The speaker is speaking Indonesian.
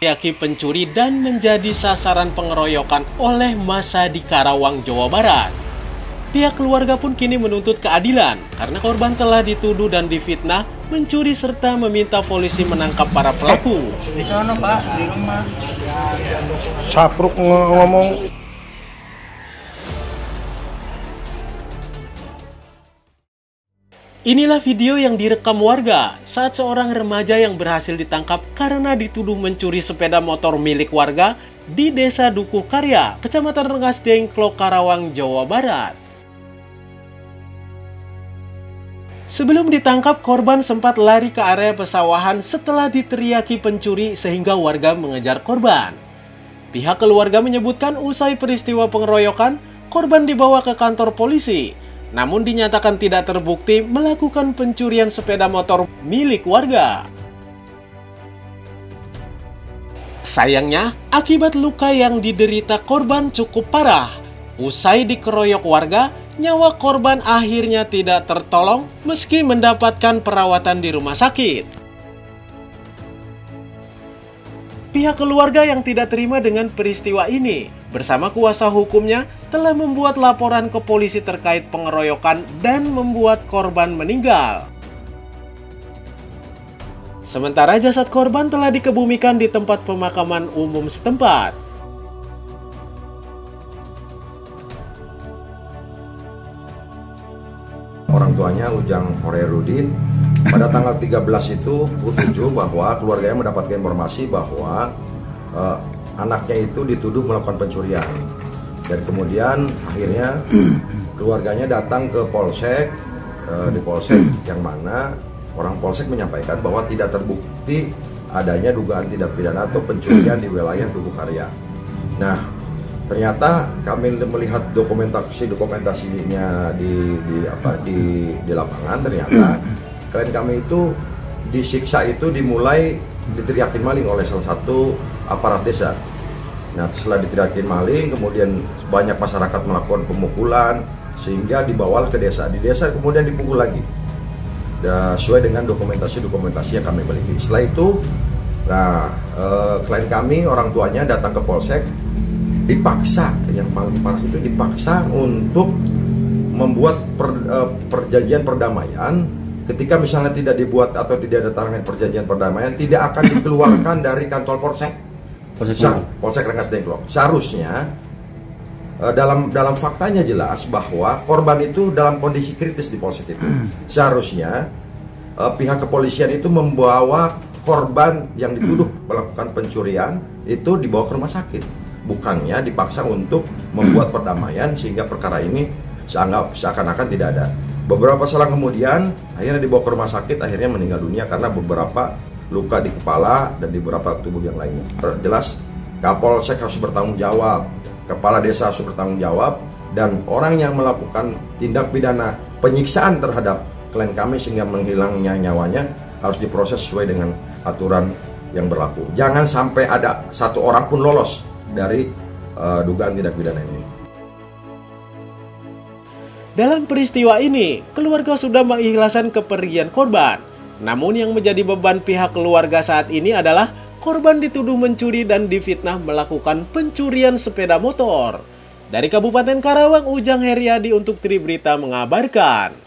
Yaki pencuri dan menjadi sasaran pengeroyokan oleh massa di Karawang, Jawa Barat. Pihak keluarga pun kini menuntut keadilan karena korban telah dituduh dan difitnah mencuri serta meminta polisi menangkap para pelaku. Di sana Pak, di rumah. Sapruk ngomong. Inilah video yang direkam warga saat seorang remaja yang berhasil ditangkap karena dituduh mencuri sepeda motor milik warga di Desa Dukuh Karya, Kecamatan Rengas Dengklok, Karawang, Jawa Barat. Sebelum ditangkap, korban sempat lari ke area pesawahan setelah diteriaki pencuri sehingga warga mengejar korban. Pihak keluarga menyebutkan usai peristiwa pengeroyokan, korban dibawa ke kantor polisi. Namun dinyatakan tidak terbukti melakukan pencurian sepeda motor milik warga. Sayangnya, akibat luka yang diderita korban cukup parah. Usai dikeroyok warga, nyawa korban akhirnya tidak tertolong meski mendapatkan perawatan di rumah sakit. Pihak keluarga yang tidak terima dengan peristiwa ini bersama kuasa hukumnya telah membuat laporan ke polisi terkait pengeroyokan dan membuat korban meninggal. Sementara jasad korban telah dikebumikan di tempat pemakaman umum setempat. Orang tuanya Ujang Horerudin pada tanggal 13 itu U7 bahwa keluarganya mendapatkan informasi bahwa anaknya itu dituduh melakukan pencurian. Dan kemudian akhirnya keluarganya datang ke polsek, di polsek yang mana orang polsek menyampaikan bahwa tidak terbukti adanya dugaan tindak pidana atau pencurian di wilayah Dukuh Karya. Nah, ternyata kami melihat dokumentasinya di lapangan, ternyata klien kami itu disiksa itu dimulai diteriakin maling oleh salah satu aparat desa. Nah, setelah diteriakin maling, kemudian banyak masyarakat melakukan pemukulan sehingga dibawa ke desa. Di desa kemudian dipukul lagi. Sesuai dengan dokumentasi yang kami miliki. Setelah itu, klien kami, orang tuanya datang ke polsek, dipaksa, yang paling parah itu dipaksa untuk membuat perjanjian perdamaian. Ketika misalnya tidak dibuat atau tidak ada tangan perjanjian perdamaian, tidak akan dikeluarkan dari kantor polsek Rengas Dengklok. Seharusnya dalam faktanya jelas bahwa korban itu dalam kondisi kritis di polsek itu. Seharusnya pihak kepolisian itu membawa korban yang dituduh melakukan pencurian itu dibawa ke rumah sakit. Bukannya dipaksa untuk membuat perdamaian sehingga perkara ini seakan-akan tidak ada. Beberapa selang kemudian akhirnya dibawa ke rumah sakit, akhirnya meninggal dunia karena beberapa luka di kepala dan di beberapa tubuh yang lainnya. Jelas Kapolsek harus bertanggung jawab, kepala desa harus bertanggung jawab, dan orang yang melakukan tindak pidana penyiksaan terhadap klien kami sehingga menghilangnya nyawanya harus diproses sesuai dengan aturan yang berlaku. Jangan sampai ada satu orang pun lolos dari dugaan tindak pidana ini. Dalam peristiwa ini, keluarga sudah mengikhlaskan kepergian korban. Namun yang menjadi beban pihak keluarga saat ini adalah korban dituduh mencuri dan difitnah melakukan pencurian sepeda motor. Dari Kabupaten Karawang, Ujang Heriadi untuk Tribrita mengabarkan.